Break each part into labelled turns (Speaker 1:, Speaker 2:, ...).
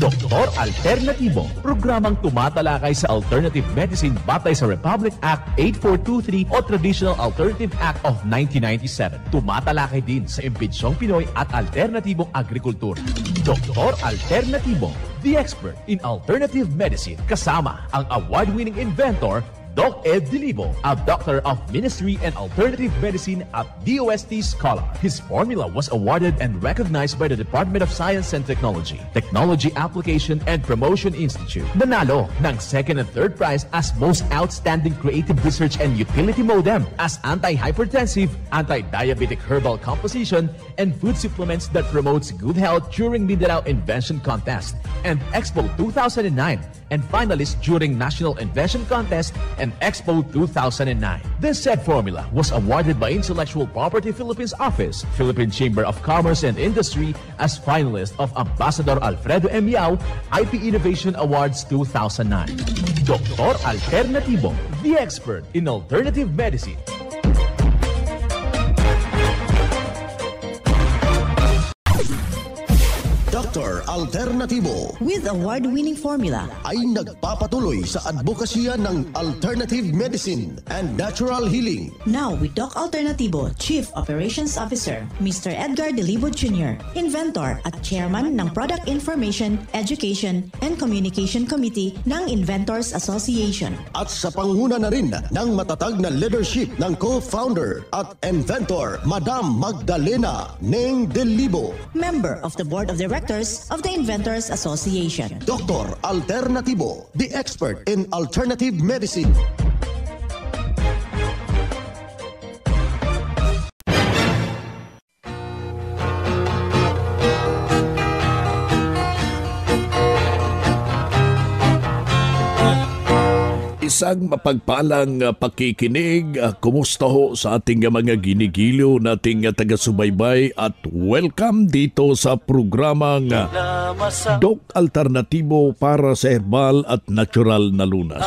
Speaker 1: Doktor Alternatibo, programang tumatalakay sa alternative medicine batay sa Republic Act 8423 o Traditional Alternative Act of 1997. Tumatalakay din sa imbitsyong Pinoy at alternatibong agrikultura. Doktor Alternatibo, the expert in alternative medicine, kasama ang award-winning inventor Doc Ed Dilibo, a doctor of ministry and alternative medicine at DOST Scholar. His formula was awarded and recognized by the Department of Science and Technology, Technology Application and Promotion Institute. Nanalo ng second and third prize as Most Outstanding Creative Research and Utility Modem, as anti-hypertensive, anti-diabetic herbal composition, and food supplements that promotes good health during Mindanao Invention Contest and Expo 2009, and finalist during National Invention Contest and Expo 2009. This said formula was awarded by Intellectual Property Philippines Office, Philippine Chamber of Commerce and Industry as finalist of Ambassador Alfredo M. Yao IP Innovation Awards 2009. Doktor Alternatibo, the expert in alternative medicine.
Speaker 2: Dr. Alternatibo
Speaker 3: with award-winning formula
Speaker 2: ay nagpapatuloy sa advokasya ng alternative medicine and natural healing.
Speaker 3: Now with Doc Alternatibo, Chief Operations Officer, Mr. Edgar Dilibo Jr., Inventor at Chairman ng Product Information, Education and Communication Committee ng Inventors Association.
Speaker 2: At sa panguna na rin ng matatag na leadership ng co-founder at inventor, Madam Magdalena Neng Dilibo,
Speaker 3: Member of the Board of Directors of the Inventors Association.
Speaker 2: Dr. Alternatibo, the expert in alternative medicine.
Speaker 4: Isang mapagpalang pakikinig. Kumusta ho sa ating mga ginigiliw nating taga-subaybay at welcome dito sa programang Doc Alternatibo para sa herbal at natural na lunas.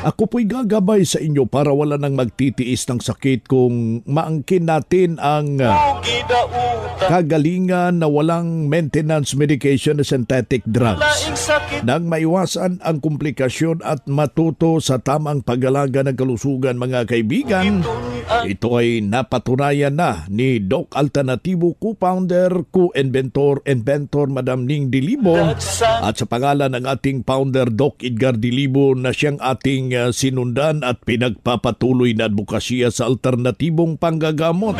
Speaker 4: Ako po'y gagabay sa inyo para wala nang magtitiis ng sakit kung maangkin natin ang kagalingan na walang maintenance medication na synthetic drugs nang maiwasan ang komplikasyon at matuto sa tamang pag-alaga ng kalusugan, mga kaibigan. Ito ay napatunayan na ni Doc Alternatibo, co-founder, co-inventor, Madam Ning Dilibo, at sa pangalan ng ating founder Doc Edgar Dilibo na siyang ating sinundan at pinagpapatuloy na advokasya sa alternatibong panggagamot.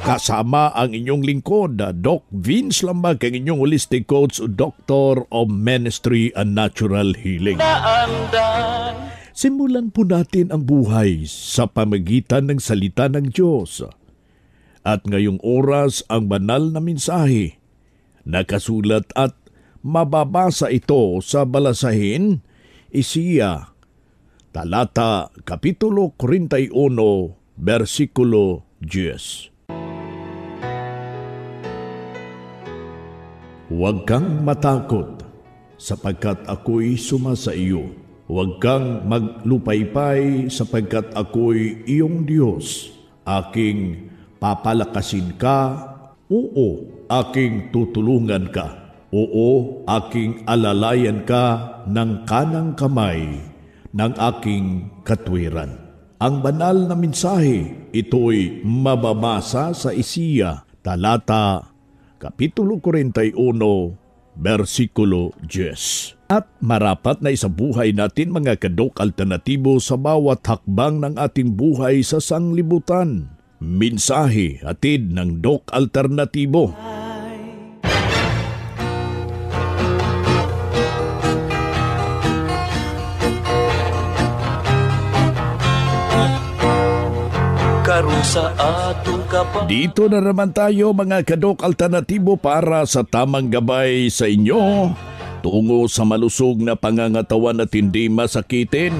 Speaker 4: Kasama ang inyong lingkod, Doc Vince Lambag, ang inyong holistic coach, Doctor of Ministry and Natural Healing. Simulan po natin ang buhay sa pamagitan ng salita ng Diyos. At ngayong oras ang banal na mensahe, nakasulat at mababasa ito sa Balasahin, Isiya, talata, kapitulo 41, versikulo 10. Huwag kang matakot, sapagkat ako'y sumasa iyo. Huwag kang maglupaypay, sapagkat ako'y iyong Diyos. Aking papalakasin ka, oo, aking tutulungan ka. Oo, aking alalayan ka ng kanang kamay ng aking katwiran. Ang banal na mensahe, ito'y mababasa sa Isiya, talata, kapitulo 41, versikulo 10. At marapat na isabuhay natin, mga kadok alternatibo, sa bawat hakbang ng ating buhay sa sanglibutan. Mensahe hatid ng Doc Alternatibo. Dito na naman tayo, mga kadok alternatibo, para sa tamang gabay sa inyo tungo sa malusog na pangangatawan at hindi masakitin.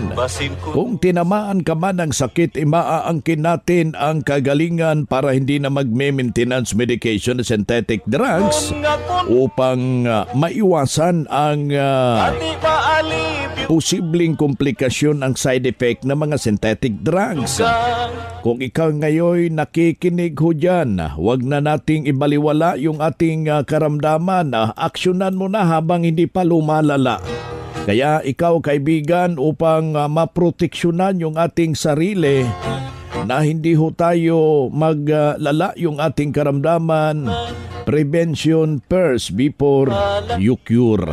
Speaker 4: Kung tinamaan ka man ng sakit, maaangkin natin ang kagalingan para hindi na mag-maintenance medication na synthetic drugs upang maiwasan ang posibleng komplikasyon ang side effect ng mga synthetic drugs. Kung ikaw ngayon nakikinig ho dyan, huwag na nating ibaliwala yung ating karamdaman. Aksyonan mo na habang hindi pa lumalala. Kaya ikaw kaibigan, upang maproteksyonan yung ating sarili, na hindi ho tayo maglala yung ating karamdaman, prevention first before you cure.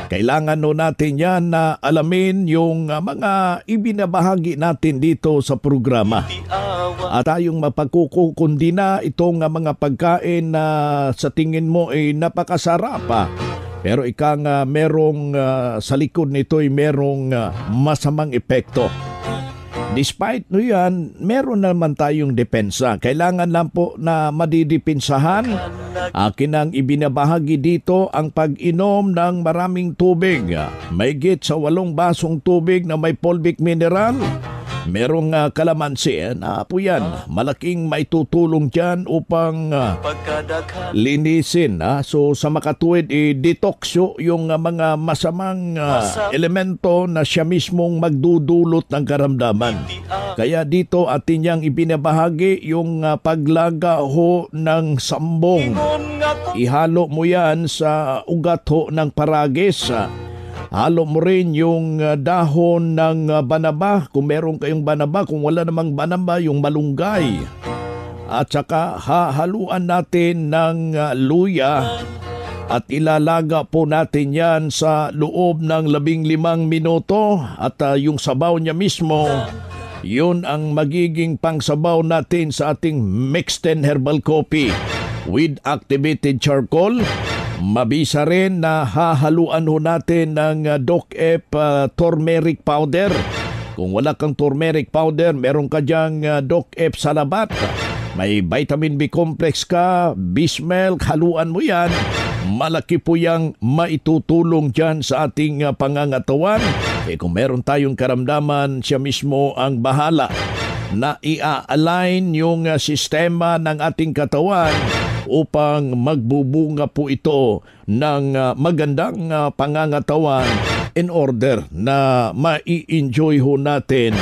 Speaker 4: Kailangan no natin yan na alamin yung mga ibinabahagi natin dito sa programa. At tayong mapagkukundi na itong mga pagkain na sa tingin mo ay napakasarap. Pero merong sa likod nito ay merong masamang epekto. Despite no yan, meron naman tayong depensa. Kailangan lang po na madidepensahan. Akin ang ibinabahagi dito ang pag-inom ng maraming tubig. Mahigit sa 8 basong tubig na may fulvic mineral. Merong kalamansi na po yan. Malaking maitutulong dyan upang linisin. So sa makatuwid, i-detox yung mga masamang elemento na siya mismong magdudulot ng karamdaman. Kaya dito atin niyang ibinabahagi yung paglaga ho ng sambong. Ihalo mo yan sa ugat ho ng paragis. Halo mo rin yung dahon ng banaba, kung meron kayong banaba. Kung wala namang banaba, yung malunggay. At saka hahaluan natin ng luya at ilalaga po natin yan sa loob ng 15 minuto. At yung sabaw niya mismo, yun ang magiging pangsabaw natin sa ating mixed herbal coffee with activated charcoal. Mabisa rin na hahaluan ho natin ng Doc-F turmeric powder. Kung wala kang turmeric powder, meron ka dyang Doc-F salabat. May vitamin B complex ka, Bismilk, haluan mo yan. Malaki po yang maitutulong dyan sa ating pangangatawan. Kung meron tayong karamdaman, siya mismo ang bahala na i-align yung sistema ng ating katawan upang magbubunga po ito ng magandang pangangatawan in order na mai-enjoy ho natin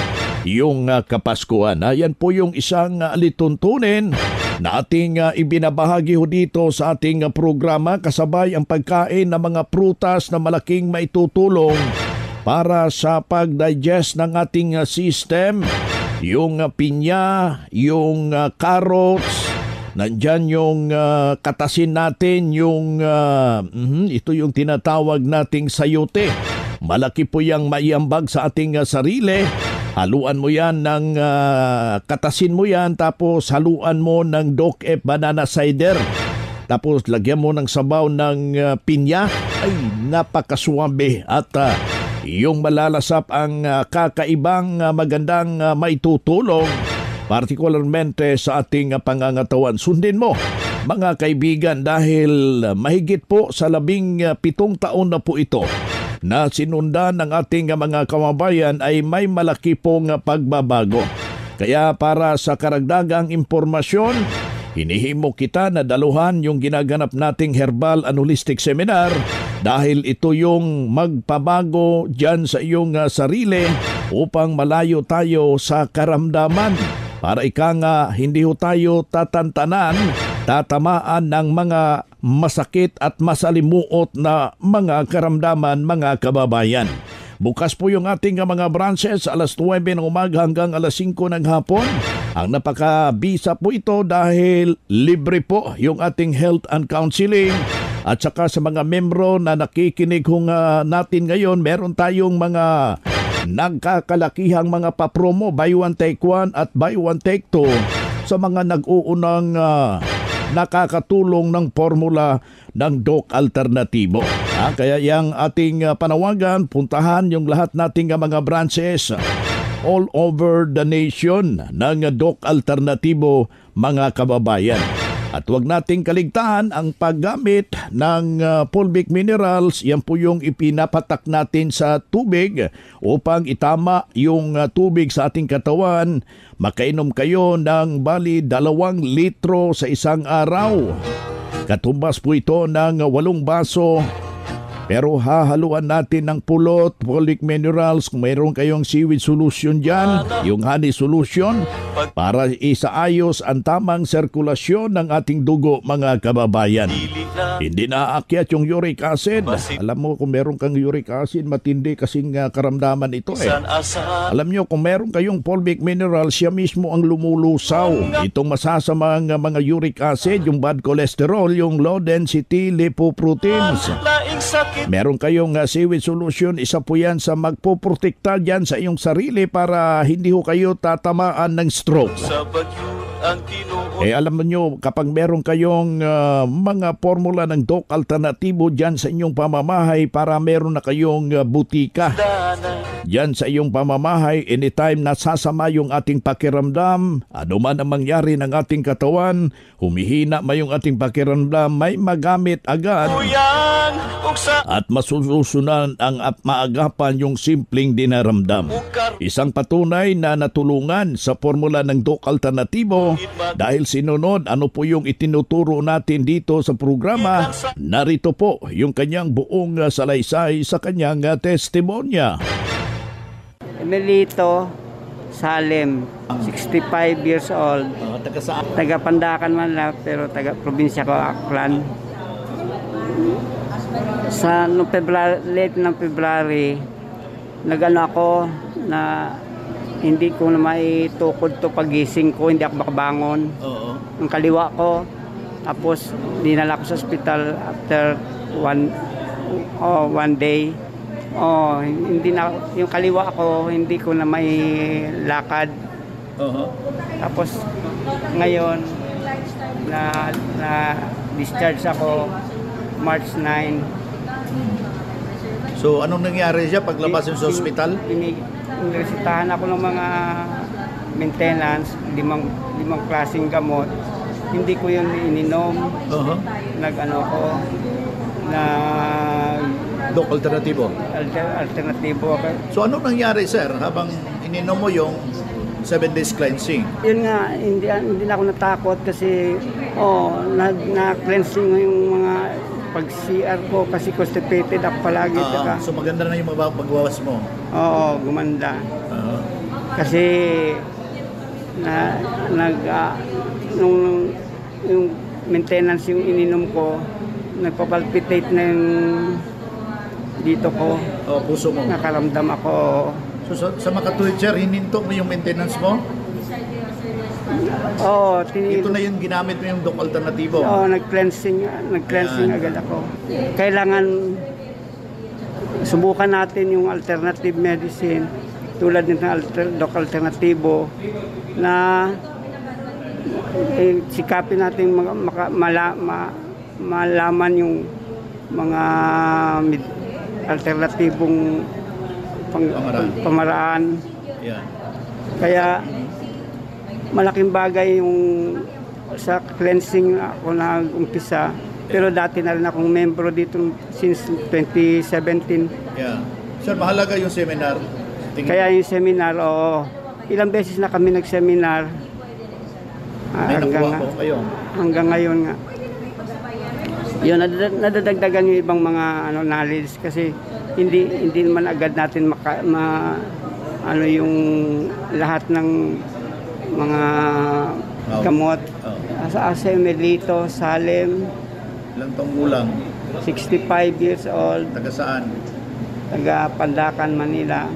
Speaker 4: yung Kapaskuhan. Yan po yung isang alituntunin na ating ibinabahagi ho dito sa ating programa, kasabay ang pagkain ng mga prutas na malaking maitutulong para sa pag-digest ng ating system. Yung pinya, yung carrots, nandyan yung katasin natin, yung ito yung tinatawag nating sayote. Malaki po yung maiambag sa ating sarili. Haluan mo yan ng katasin mo yan, tapos haluan mo ng Doc-F banana cider. Tapos lagyan mo ng sabaw ng pinya. Ay, napakaswabe at yung malalasap ang kakaibang magandang maitutulong, partikularmente sa ating pangangatawan. Sundin mo, mga kaibigan, dahil mahigit po sa 17 taon na po ito na sinundan ng ating mga kababayan ay may malaki pong pagbabago. Kaya para sa karagdagang impormasyon, hinihimo kita na daluhan yung ginaganap nating Herbal and Holistic Seminar dahil ito yung magpabago dyan sa iyong sarili upang malayo tayo sa karamdaman. Para hindi ho tayo tatantanan, tatamaan ng mga masakit at masalimuot na mga karamdaman, mga kababayan. Bukas po yung ating mga branches alas 9 ng umaga hanggang alas 5 ng hapon. Ang napakabisa po ito dahil libre po yung ating health and counseling. At saka sa mga membro na nakikinig natin ngayon, meron tayong mga nagkakalakihang mga papromo, buy one take one at buy one take two sa mga nag-uunang nakakatulong ng formula ng Doc Alternatibo. Kaya yung ating panawagan, puntahan yung lahat nating mga branches all over the nation ng Doc Alternatibo, mga kababayan. At huwag nating kaligtaan ang paggamit ng fulvic minerals. Yan po yung ipinapatak natin sa tubig upang itama yung tubig sa ating katawan. Makainom kayo ng bali 2 litro sa isang araw. Katumbas po ito ng 8 baso Pero hahaluan natin ng pulot, folic minerals, kung mayroon kayong seaweed solution dyan, yung honey solution, para isaayos ang tamang sirkulasyon ng ating dugo, mga kababayan. Hindi naaakyat yung uric acid. Alam mo, kung meron kang uric acid, matindi kasing karamdaman ito eh. Alam nyo, kung meron kayong fulvic minerals, siya mismo ang lumulusaw. Itong masasamang mga uric acid, yung bad cholesterol, yung low density lipoproteins. Meron kayong seaweed solution, isa po yan sa magpoprotekta dyan sa iyong sarili para hindi ho kayo tatamaan ng stroke. Alam nyo, kapag meron kayong mga formula ng Doc Alternatibo dyan sa inyong pamamahay para meron na kayong butika dyan sa iyong pamamahay, anytime nasasama yung ating pakiramdam, ano man ang mangyari ng ating katawan, humihina man yung ating pakiramdam, may magamit agad at masusunan ang maagapan yung simpleng dinaramdam. Isang patunay na natulungan sa formula ng Doc Alternatibo dahil sinunod ano po yung itinuturo natin dito sa programa. Narito po yung kanyang buong salaysay sa kanyang testimonya.
Speaker 5: Emelito Salem, 65 years old.
Speaker 4: Taga saan?
Speaker 5: Taga Pandacan man lang, pero taga probinsya ko, Aklan. Sa late ng February, nagano ako na hindi ko na maitukod to pagising ko, hindi ako makabangon. Ang kaliwa ko, tapos dinala ko sa ospital after one day. Hindi na, yung kaliwa ko, hindi ko na may lakad. Tapos ngayon, na discharge ako March 9.
Speaker 6: So anong nangyari siya paglabas sa ospital?
Speaker 5: Iniresitahan ako ng mga maintenance, limang klaseng gamot. Hindi ko yun ininom. Nag-ano ko na
Speaker 6: Doc Alternatibo.
Speaker 5: Alternatibo ako.
Speaker 6: So anong nangyari, sir, habang ininom mo yung 7 days cleansing?
Speaker 5: Yun nga, hindi na ako natakot kasi na-cleansing yung mga pag-CR ko kasi constipated ako palagi.
Speaker 6: So maganda na yung magwawas mo?
Speaker 5: Oo, gumanda. Kasi nung yung maintenance yung ininom ko, nagpapalpitate na yung dito ko.
Speaker 6: Puso mo?
Speaker 5: Nakaramdam ako.
Speaker 6: So sa makatuwid, sir, hininto mo yung maintenance mo? Ito na yung ginamit mo yung Doc Alternatibo?
Speaker 5: Nag-cleansing agad ako. Kailangan subukan natin yung alternative medicine tulad ng Doc Alternatibo na sikapin natin malaman yung mga alternatibong pamaraan. Kaya malaking bagay yung sa cleansing ako nag-umpisa. Pero dati na rin akong membro dito since 2017.
Speaker 6: Sir, mahalaga yung seminar.
Speaker 5: Kaya yung seminar, ilang beses na kami nag-seminar. Hanggang ngayon nga. Yun, nadadagdagan yung ibang mga knowledge kasi hindi naman agad natin yung lahat ng mga gamot. Asa Emelito Salem.
Speaker 6: Ilang taong gulang?
Speaker 5: 65 years old.
Speaker 6: Taga saan?
Speaker 5: Taga Pandacan, Manila.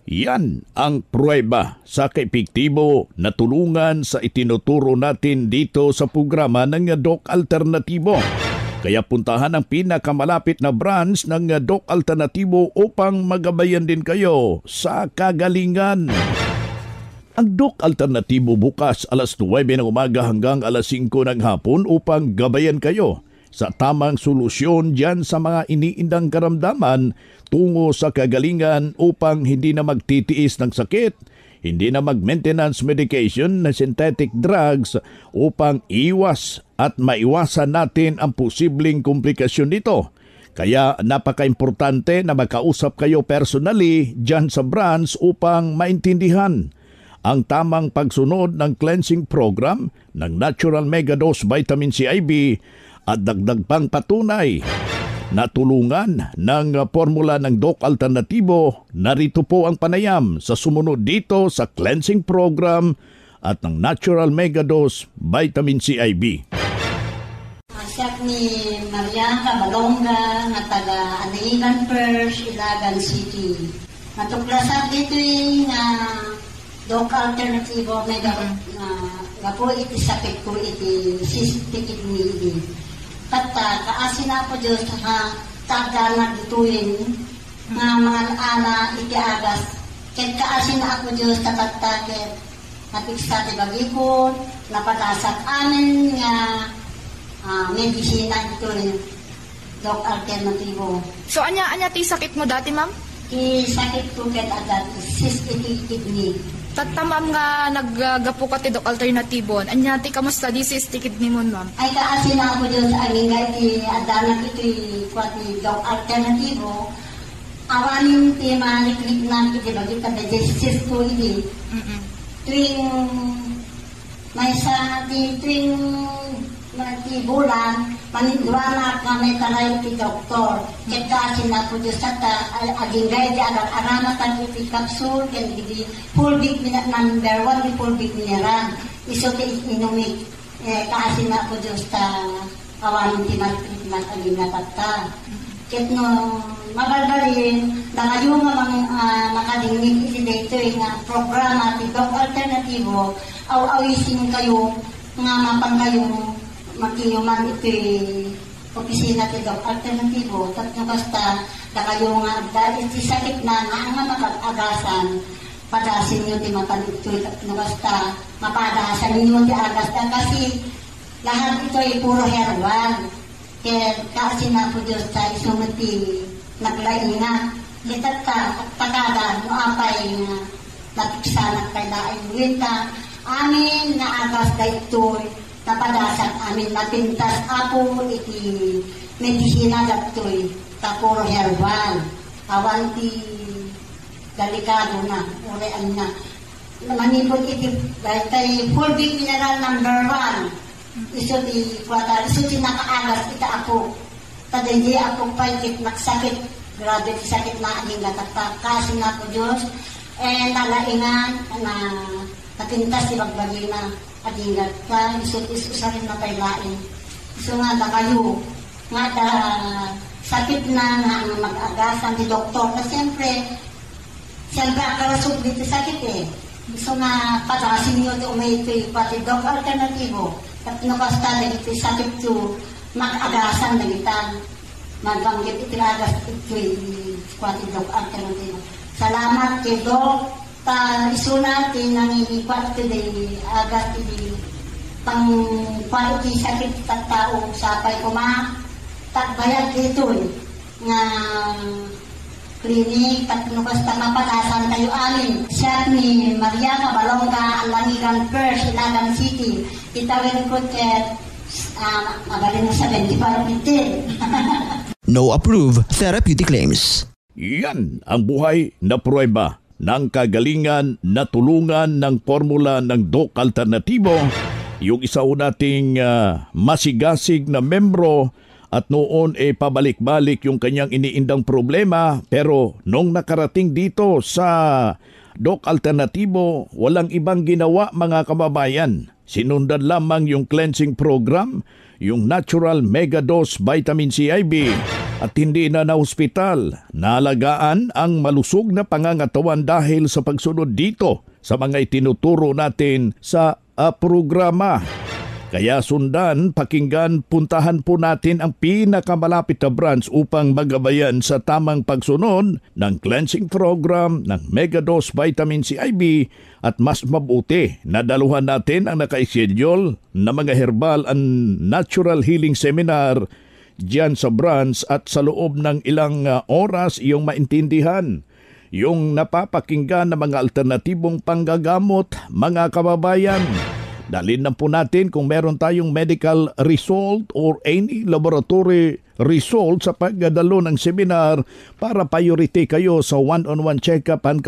Speaker 4: Yan ang pruweba sa kaepektibo na tulungan sa itinuturo natin dito sa programa ng Doc Alternatibo. Kaya puntahan ang pinakamalapit na branch ng Doc Alternatibo upang magabayan din kayo sa kagalingan. Ang Doc Alternatibo bukas alas 9 ng umaga hanggang alas 5 ng hapon upang gabayan kayo sa tamang solusyon dyan sa mga iniindang karamdaman tungo sa kagalingan upang hindi na magtitiis ng sakit, hindi na mag-maintenance medication na synthetic drugs upang iwas at maiwasan natin ang posibleng komplikasyon nito. Kaya napaka-importante na makausap kayo personally dyan sa branch upang maintindihan ang tamang pagsunod ng cleansing program ng Natural Mega Dose Vitamin C IB at dagdag pang patunay. natulungan ng formula ng Doc Alternatibo. Narito po ang panayam sa sumunod dito sa cleansing program at ng Natural Megadose Vitamin C IB.
Speaker 7: Siya ni Maria Cabalonga nga taga Anayigan First, Ilagan City. Natuklasan dito nga Doc Alternativo nga po iti sakit ko iti cystic kidney. Kaasin ako Diyos sa taga nagituin nga mga ana iti agas. Kaasin ako Diyos sa tatakit napiksa ti bagikon, napadasak amin nga medisina ito Doc Alternativo.
Speaker 8: So, anya ti sakit mo dati, ma'am?
Speaker 7: Ti sakit ko ket adat cystic kidney.
Speaker 8: Tatamam nga naggapo ka ti Doc Alternativo. Anya ti kamusta di cystic kidney mo, ma'am?
Speaker 7: Ay kaasin ako dyan sa aming nga iti adanak iti Doc Alternativo. Awanin ti maliklik na iti bagita digestive ko iti. Tuwing may sa tuwing bulan, manindwana kami taray ti doktor. Ket kaasin ako Diyos at aging gaya di aramatan iti kapsul, ken di fulvic number 1 di fulvic mineral. Iso ti inumik. Kaasin ako Diyos ta awanin ti maltreatment aging natata. Ket no mabalbalin, nangayo nga makadingnig iti dito nga programa ti Doc Alternativo, aw-awisin kayo nga mapang kayo makiyuman iti opisina ti Doc Alternativo. Tatno basta kayo nga dahil iti sakit na nga makag-agasan, padasin nyo ti mapanitoy. Tatno basta mapadasan nyo ti agas. Kasi lahat ito ay puro herbal. Kaya kasi na po Diyos sa isunod ti naglaing na. Kitat ka, takada, no apay nga natiksanak kay laing wita. Amin na agas da ito'y napadasan amin napintas apo iti medisina datoy tapuro herbal awanti delikado na urean na manipod iti dahil fulvic mineral number 1 iso ti kwatal iso ti nakaagas ita ako tadhindi ako pa ikit nagsakit grabe ti sakit na aning gatagpa kasi na po Diyos nalaingan na napintas ti bagbagi na adingat ka, iso rin na pailain. So nga da kayo, nga da sakit na nga mag-agasan di doktor, na siyempre akalasog dito sakit eh. So nga patasin nyo ito ito pati Doc Alternativo, at nakasta na ito sakit to mag-agasan na itan. Magbanggit ito agas ito pati Doc Alternativo. Salamat kay Doc. Iso natin nangihipat today agad iti pang iti sakit at tao sapay tagbayad dito nga klinik at basta mapalasan tayo amin. Siya ni Maria Cabalonga, Anayigan First, Ilagan City. Itawin ko ket magaling sa 25
Speaker 9: No approved therapeutic claims.
Speaker 4: Yan ang buhay na pruweba ng kagalingan na tulungan ng formula ng Doc Alternativo. Yung isa nating masigasig na membro at noon pabalik-balik yung kanyang iniindang problema, pero nung nakarating dito sa Doc Alternativo, walang ibang ginawa mga kababayan. Sinundan lamang yung cleansing program, yung Natural Megadose Vitamin C IB, at hindi na hospital. Naalagaan ang malusog na pangangatawan dahil sa pagsunod dito sa mga itinuturo natin sa programa. Kaya sundan, pakinggan, puntahan po natin ang pinakamalapit na branch upang magabayan sa tamang pagsunod ng cleansing program ng Megadose Vitamin C IB, at mas mabuti na daluhan natin ang naka-schedule na mga herbal and natural healing seminar diyan sa branch, at sa loob ng ilang oras iyong maintindihan yung napapakinggan na mga alternatibong panggagamot mga kababayan. Dalhin na po natin kung meron tayong medical result or any laboratory result sa pagdalo ng seminar para priority kayo sa one-on-one check-up and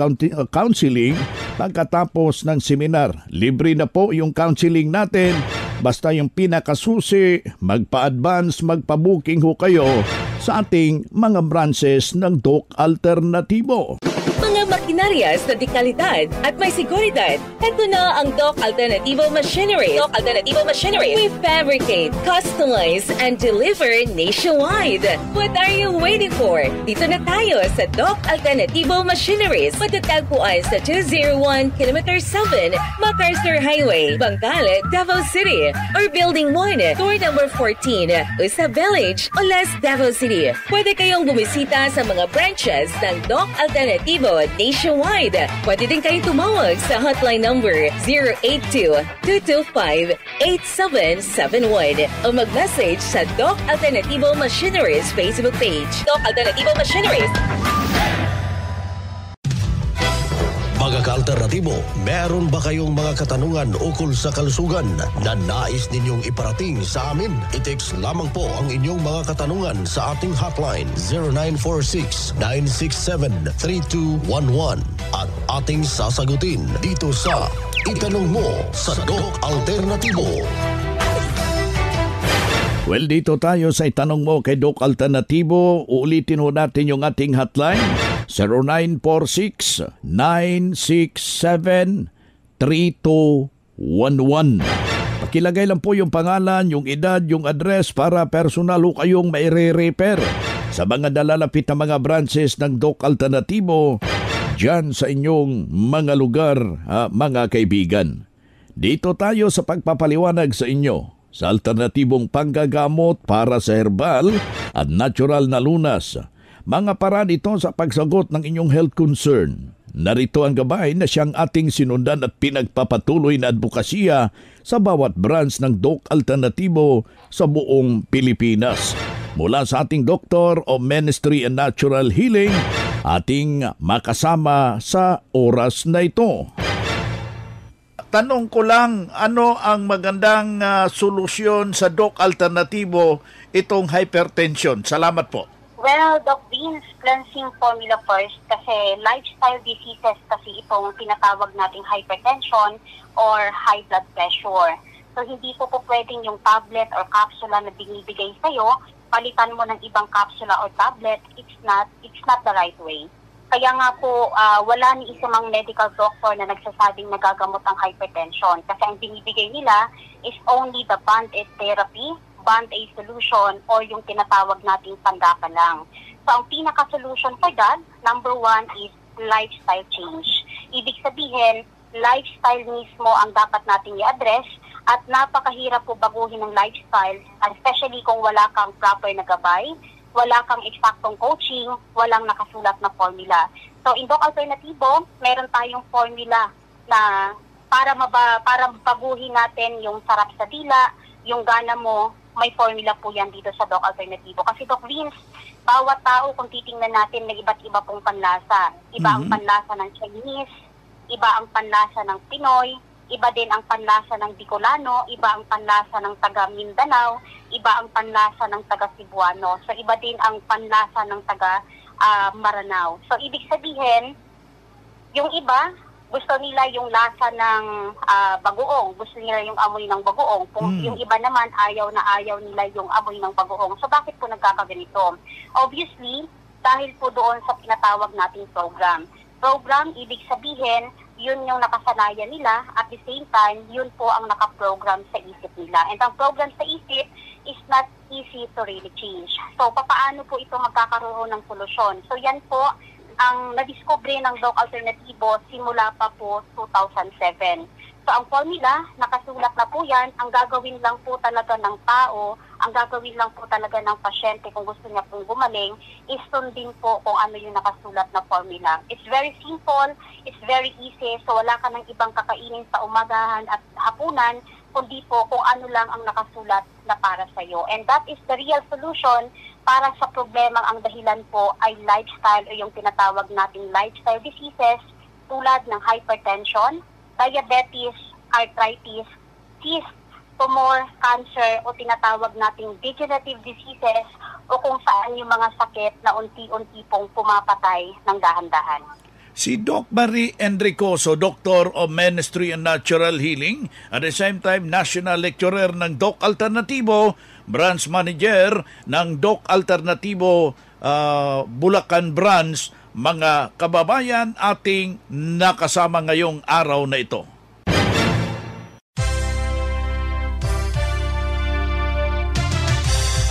Speaker 4: counseling pagkatapos ng seminar. Libre na po yung counseling natin. Basta yung pinakasusi, magpa-advance, magpa-booking ho kayo sa ating mga branches ng Doc Alternatibo.
Speaker 10: Mga makinarias na dekalidad at may seguridad. Ito na ang Doc Alternativo Machinery. Doc Alternativo Machinery. We fabricate, customize, and deliver nationwide. What are you waiting for? Dito na tayo sa Doc Alternativo Machineries. Matatagpuan sa 201 Km 7 MacArthur Highway, Bangkal, Davao City. Or Building 1, Door number 14, Usa Village, Olas, Davao City. Pwede kayong bumisita sa mga branches ng Doc Alternativo nationwide. Pwede din kayong tumawag sa hotline number 082-225-8771 o mag-message sa Doc Alternativo Machineries Facebook page. Doc Alternativo Machineries.
Speaker 2: Mga ka-alternatibo, meron ba kayong mga katanungan ukol sa kalusugan na nais ninyong iparating sa amin? I-text lamang po ang inyong mga katanungan sa ating hotline 0946-967-3211 at ating sasagutin dito sa Itanong Mo sa Doc Alternatibo.
Speaker 4: Well, dito tayo sa Itanong Mo kay Doc Alternatibo. Uulitin ho natin yung ating hotline. 0946-967-3211. Pakilagay lang po yung pangalan, yung edad, yung address para personal ho kayong maire-repair sa mga nalalapit na mga branches ng Doc Alternativo dyan sa inyong mga lugar, mga kaibigan. Dito tayo sa pagpapaliwanag sa inyo sa alternatibong panggagamot para sa herbal at natural na lunas. Mga paraan ito sa pagsagot ng inyong health concern. Narito ang gabay na siyang ating sinundan at pinagpapatuloy na advokasya sa bawat branch ng Doc Alternativo sa buong Pilipinas. Mula sa ating Doctor of Ministry and Natural Healing, ating makasama sa oras na ito.
Speaker 6: Tanong ko lang, ano ang magandang solusyon sa Doc Alternativo itong hypertension? Salamat po.
Speaker 11: Well, Doc Beans, cleansing formula first kasi lifestyle diseases kasi itong tinatawag nating hypertension or high blood pressure. So, hindi po pwedeng yung tablet or capsula na binibigay sa'yo, palitan mo ng ibang capsula or tablet, it's not the right way. Kaya nga po, wala ni isang medical doctor na nagsasabing nagagamot ang hypertension kasi ang binibigay nila is only the band-aid therapy, band-aid solution, or yung tinatawag nating pandaka lang. So, ang pinaka-solution for that, number 1 is lifestyle change. Ibig sabihin, lifestyle mismo ang dapat nating i-address at napakahirap po baguhin ng lifestyle, especially kung wala kang proper na gabay, wala kang eksaktong coaching, walang nakasulat na formula. So, in Doc Alternativo, meron tayong formula na para baguhin natin yung sarap sa dila, yung gana mo, may formula po yan dito sa Doc Alternativo. Kasi Doc Vince, bawat tao kung titingnan natin may iba't iba pong panlasa. Iba ang panlasa ng Chinese, iba ang panlasa ng Pinoy, iba din ang panlasa ng Bicolano, iba ang panlasa ng taga Mindanao, iba ang panlasa ng taga Cebuano. So iba din ang panlasa ng taga Maranao. So ibig sabihin, yung iba, gusto nila yung lasa ng bagoong. Gusto nila yung amoy ng bagoong. Kung yung iba naman, ayaw nila yung amoy ng bagoong. So, bakit po nagkakaganito? Obviously, dahil po doon sa tinatawag nating program. Program, ibig sabihin, yun yung nakasanayan nila. At the same time, yun po ang nakaprogram sa isip nila. And ang program sa isip is not easy to really change. So, paano po ito magkakaroon ng solusyon? So, yan po ang nadiskubre ng Doc Alternativo simula pa po 2007. So ang formula, nakasulat na po yan, ang gagawin lang po talaga ng tao, ang gagawin lang po talaga ng pasyente kung gusto niya pong gumaling, is sundin po kung ano yung nakasulat na formula. It's very simple, it's very easy, so wala ka ng ibang kakainin sa umagahan at hapunan, kundi po kung ano lang ang nakasulat na para sa iyo. And that is the real solution para sa problemang ang dahilan po ay lifestyle o yung tinatawag nating lifestyle diseases tulad ng hypertension, diabetes, arthritis, cyst, tumor, cancer o tinatawag nating degenerative diseases o kung saan yung mga sakit na unti-unti pong pumapatay ng dahan-dahan.
Speaker 6: Si Doc Marie Enricoso, Doctor of Ministry and Natural Healing, at the same time National Lecturer ng Doc Alternativo, Branch Manager ng Doc Alternativo Bulacan Branch. Mga kababayan, ating nakasama ngayong araw na ito.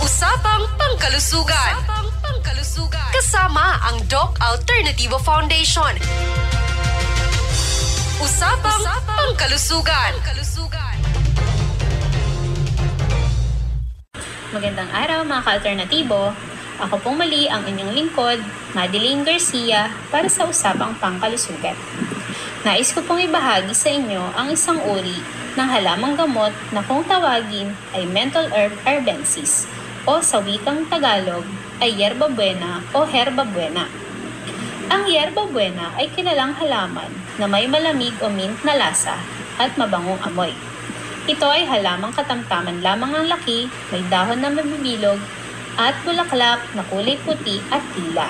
Speaker 12: Usapang Pangkalusugan. Kasama ang Doc Alternativo Foundation. Usapang Pangkalusugan.
Speaker 13: Magandang araw mga ka-alternatibo. Ako pong muli ang inyong lingkod, Madeline Garcia, para sa Usapang Pangkalusugan. Nais ko pong ibahagi sa inyo ang isang uri ng halamang gamot na kung tawagin ay Menthol Herb Arbensis o sa wikang Tagalog ay Yerba Buena o Herba Buena. Ang Yerba Buena ay kilalang halaman na may malamig o mint na lasa at mabangong amoy. Ito ay halamang katamtaman lamang ang laki, may dahon na mabibilog at bulaklak na kulay puti at tila.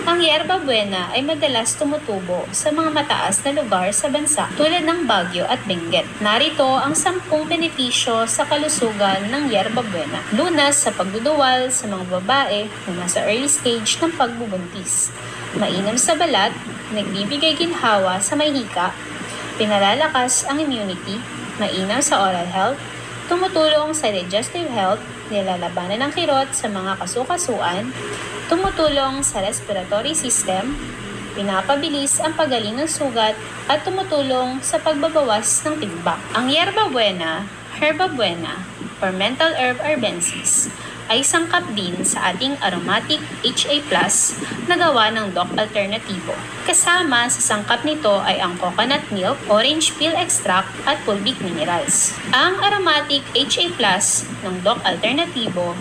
Speaker 13: Ang Yerba Buena ay madalas tumutubo sa mga mataas na lugar sa bansa tulad ng Baguio at Benguet. Narito ang 10 benepisyo sa kalusugan ng Yerba Buena. Lunas sa pagduduwal sa mga babae na nasa early stage ng pagbubuntis. Mainam sa balat, nagbibigay ginhawa sa may hika, pinalalakas ang immunity, mainam sa oral health, tumutulong sa digestive health, nilalabanan ng kirot sa mga kasukasuan, tumutulong sa respiratory system, pinapabilis ang pagaling ng sugat, at tumutulong sa pagbabawas ng timbang. Ang Yerba Buena, Herba Buena, or Menthol Herb Arbensis, ay sangkap din sa ating aromatic HA+ na gawa ng Doc Alternativo. Kasama sa sangkap nito ay ang coconut milk, orange peel extract at fulvic minerals. Ang aromatic HA+ ng Doc Alternativo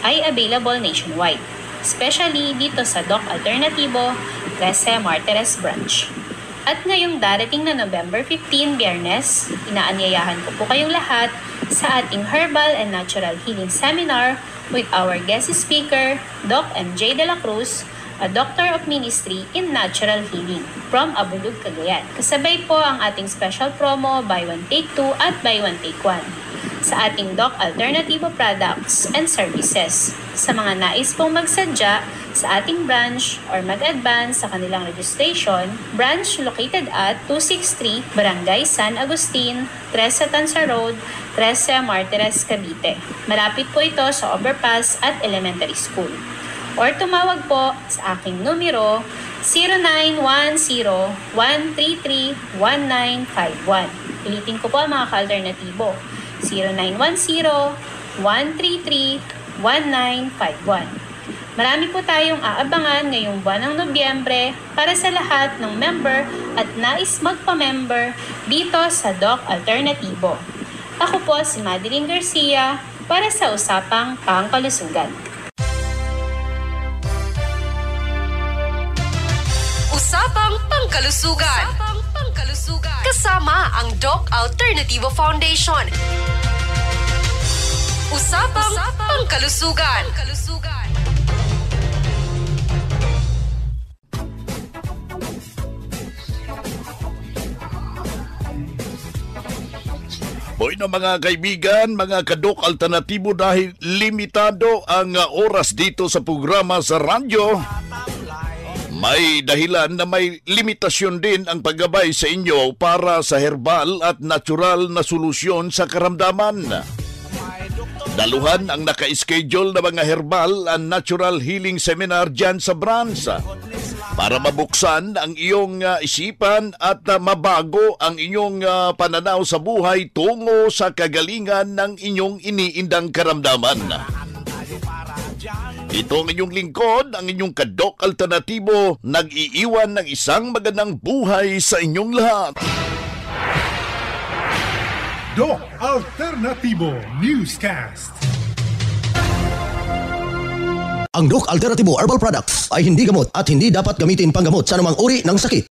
Speaker 13: ay available nationwide, especially dito sa Doc Alternativo 13 Martires Branch. At ngayong darating na November 15, Biyernes, inaanyayahan ko po kayong lahat sa ating Herbal and Natural Healing Seminar with our guest speaker, Doc MJ De La Cruz, a Doctor of Ministry in Natural Healing from Abulug, Cagayan. Kasabay po ang ating special promo, buy one take 2 at buy one take 1 sa ating Doc Alternativo products and services. Sa mga nais pong magsadya sa ating branch or mag-advance sa kanilang registration, branch located at 263 Barangay San Agustin, 13 Tanza Road, 13 Martires, Cavite. Malapit po ito sa overpass at elementary school. Or tumawag po sa aking numero 0910-133-1951. Ulitin ko po mga ka-alternatibo. 0910-133-1951. Marami po tayong aabangan ngayong buwan ng Nobyembre para sa lahat ng member at nais magpa-member dito sa Doc Alternativo. Ako po si Madeline Garcia para sa Usapang Pangkalusugan.
Speaker 12: Usapang Pangkalusugan. Kasama ang Doc Alternativo Foundation. Usapang Pangkalusugan.
Speaker 6: Hoy na mga kaibigan, mga ka-Doc Alternatibo, dahil limitado ang oras dito sa programa sa radyo, may dahilan na may limitasyon din ang paggabay sa inyo para sa herbal at natural na solusyon sa karamdaman. Daluhan ang naka-schedule na mga herbal and natural healing seminar dyan sa branch para mabuksan ang iyong isipan at mabago ang inyong pananaw sa buhay tungo sa kagalingan ng inyong iniindang karamdaman. Ito ang inyong lingkod, ang inyong ka-Doc Alternatibo, nag-iiwan ng isang magandang buhay sa inyong lahat.
Speaker 14: Doc Alternativo Newscast.
Speaker 9: Ang Doc Alternativo Herbal Products ay hindi gamot at hindi dapat gamitin panggamot sa anumang uri ng sakit.